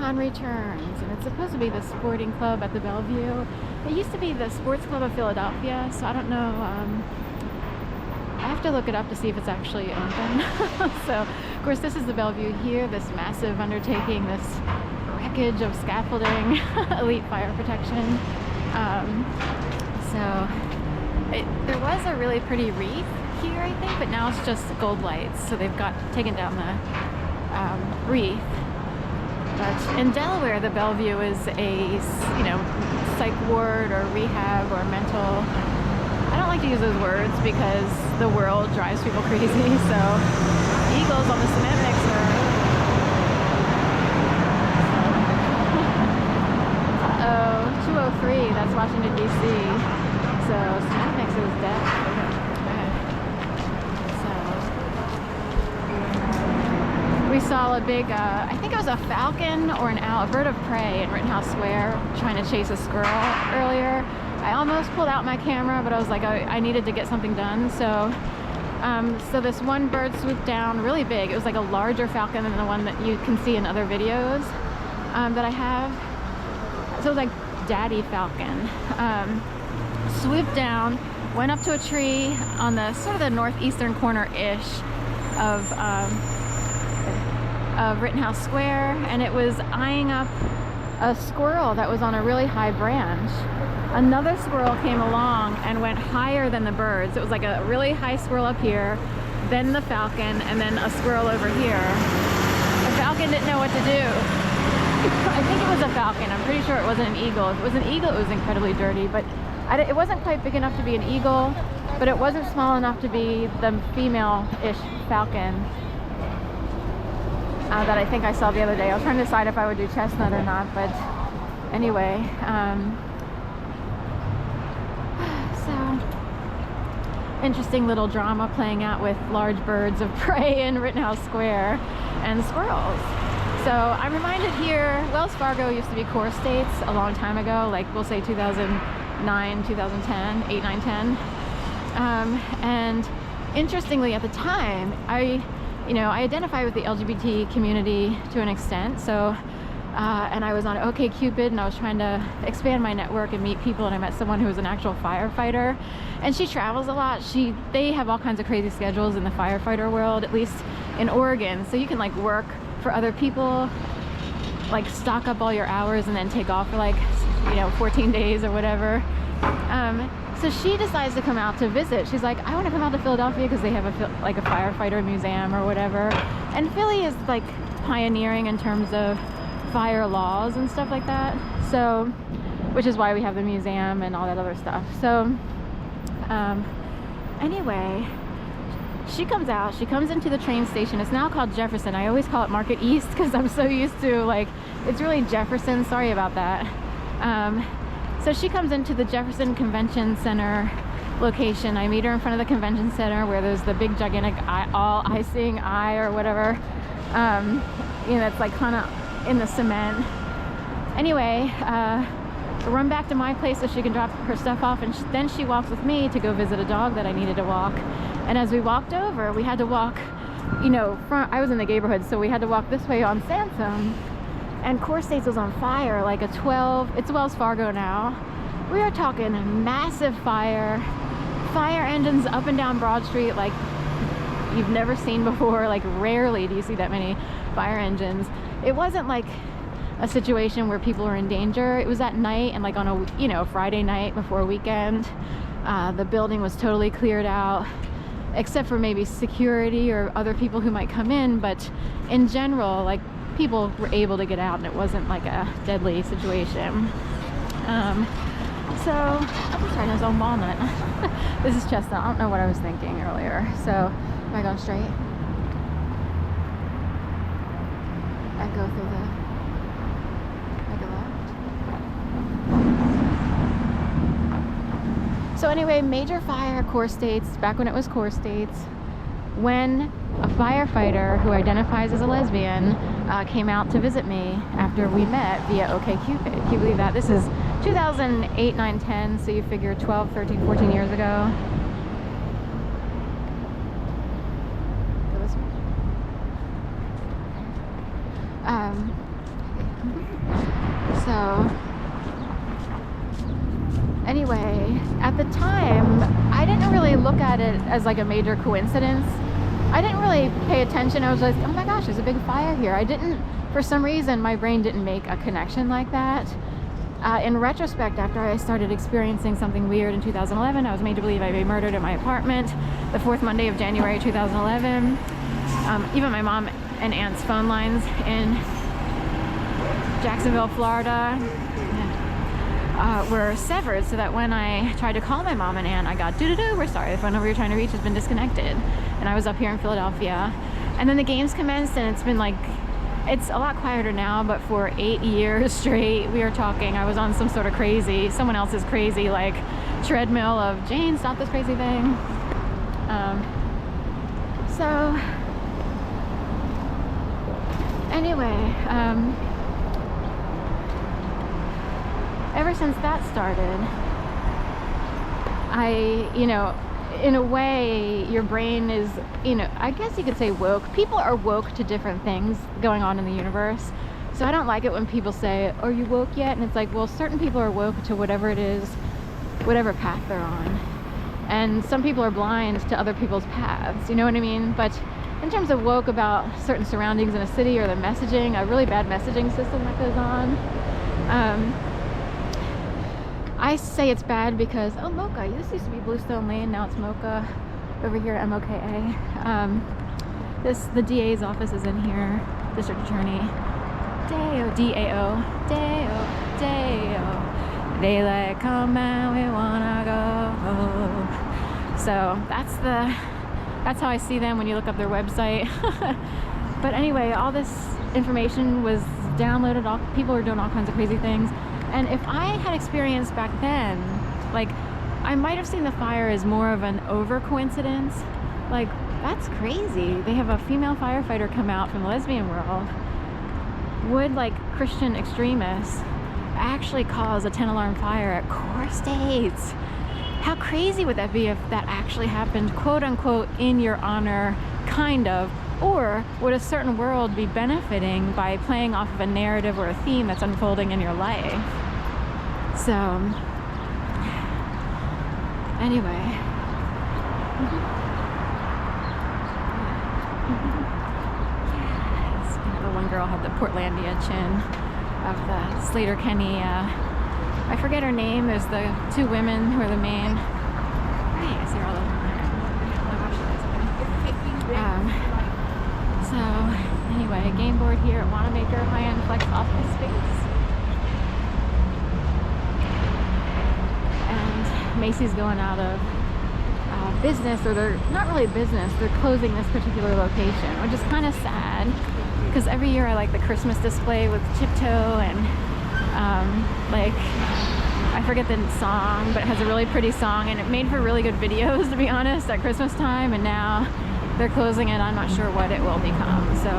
Icon returns, and it's supposed to be the sporting club at the Bellevue. It used to be the Sports Club of Philadelphia, so I don't know. I have to look it up to see if it's actually open. So, of course, this is the Bellevue here, this massive undertaking, this wreckage of scaffolding, elite fire protection. There was a really pretty wreath here, I think, but now it's just gold lights, so they've taken down the wreath. But in Delaware, the Bellevue is a, psych ward or rehab or mental. I don't like to use those words because the world drives people crazy. So Eagles on the cement mixer. Uh-oh, 203. That's Washington D.C. So cement mixer is dead. We saw a big, I think it was a falcon or an owl, a bird of prey in Rittenhouse Square trying to chase a squirrel earlier. I almost pulled out my camera, but I was like, I needed to get something done. So this one bird swooped down really big. It was like a larger falcon than the one that you can see in other videos that I have. So it was like Daddy Falcon. Swooped down, went up to a tree on the sort of the northeastern corner-ish of Rittenhouse Square, and it was eyeing up a squirrel that was on a really high branch. Another squirrel came along and went higher than the birds. It was like a really high squirrel up here, then the falcon, and then a squirrel over here. The falcon didn't know what to do. I think it was a falcon. I'm pretty sure it wasn't an eagle. If it was an eagle, it was incredibly dirty, but it wasn't quite big enough to be an eagle, but it wasn't small enough to be the female-ish falcon that I think I saw the other day. I was trying to decide if I would do chestnut or not, but anyway. So, interesting little drama playing out with large birds of prey in Rittenhouse Square and squirrels. So I'm reminded here, Wells Fargo used to be Core States a long time ago, like we'll say 2009, 2010, 8, 9, 10. And interestingly at the time, I identify with the LGBT community to an extent, so and I was on OkCupid and I was trying to expand my network and meet people, and I met someone who was an actual firefighter, and she travels a lot. They have all kinds of crazy schedules in the firefighter world, at least in Oregon, so you can like work for other people, like stock up all your hours and then take off for like 14 days or whatever. So she decides to come out to visit. She's like, I want to come out to Philadelphia because they have a firefighter museum or whatever. And Philly is like pioneering in terms of fire laws and stuff like that. So, which is why we have the museum and all that other stuff. So, anyway, she comes out, she comes into the train station. It's now called Jefferson. I always call it Market East because I'm so used to, like, it's really Jefferson. Sorry about that. So she comes into the Jefferson Convention Center location. I meet her in front of the convention center where there's the big gigantic all-icing eye or whatever. It's like kind of in the cement. Anyway, run back to my place so she can drop her stuff off, and then she walks with me to go visit a dog that I needed to walk. And as we walked over, we had to walk, I was in the neighborhood, so we had to walk this way on Sansom. And Core States was on fire, like it's Wells Fargo now. We are talking massive fire engines up and down Broad Street like you've never seen before. Like rarely do you see that many fire engines. It wasn't like a situation where people were in danger. It was at night and like on a Friday night before a weekend. The building was totally cleared out, except for maybe security or other people who might come in, but in general, like, people were able to get out and it wasn't like a deadly situation. So I'm just trying to zone walnut. This is chestnut. I don't know what I was thinking earlier. So am I going straight? I go through the left. So anyway, major fire, Core States, back when it was Core States, when a firefighter who identifies as a lesbian came out to visit me after we met via OkCupid. Can you believe that? This is 2008, 9, 10, so you figure 12, 13, 14 years ago. Go this way. So anyway, at the time, I didn't really look at it as like a major coincidence. I didn't really pay attention. I was like, oh my gosh, there's a big fire here. I didn't, for some reason, my brain didn't make a connection like that. In retrospect, after I started experiencing something weird in 2011, I was made to believe I'd been murdered in my apartment the 4th Monday of January 2011. Even my mom and aunt's phone lines in Jacksonville, Florida, were severed, so that when I tried to call my mom and aunt, I got doo-doo-doo, we're sorry, the phone number you're trying to reach has been disconnected. And I was up here in Philadelphia. And then the games commenced, and it's been like, it's a lot quieter now, but for 8 years straight, we are talking, I was on some sort of crazy, someone else's crazy, like, treadmill of, Jane, stop this crazy thing. So, anyway, ever since that started, you know, in a way, your brain is, you know, I guess you could say woke. People are woke to different things going on in the universe. So I don't like it when people say, are you woke yet? And it's like, well, certain people are woke to whatever it is, whatever path they're on. And some people are blind to other people's paths, you know what I mean? But in terms of woke about certain surroundings in a city or the messaging, a really bad messaging system that goes on, I say it's bad because, oh, Mocha, this used to be Bluestone Lane, now it's Mocha, over here, M-O-K-A. The DA's office is in here, District Attorney. Day-o, D-A-O, day-o, day-o. Daylight come and we wanna go. So that's how I see them when you look up their website. But anyway, all this information was downloaded, people were doing all kinds of crazy things. And if I had experienced back then, like, I might have seen the fire as more of an over coincidence. Like, that's crazy. They have a female firefighter come out from the lesbian world. Would, like, Christian extremists actually cause a 10-alarm fire at core states? How crazy would that be if that actually happened, quote unquote, in your honor, kind of? Or would a certain world be benefiting by playing off of a narrative or a theme that's unfolding in your life? So, anyway. Yes. The one girl had the Portlandia chin of the Slater-Kenny, I forget her name. There's the two women who are the main. Hey, I see her all over. So, anyway, game board here at Wanamaker, high-end flex office space. And Macy's going out of business, or they're not really business, they're closing this particular location, which is kind of sad, because every year I like the Christmas display with Chiptoe and, like, I forget the song, but it has a really pretty song, and it made for really good videos, to be honest, at Christmas time, and now they're closing it. I'm not sure what it will become. So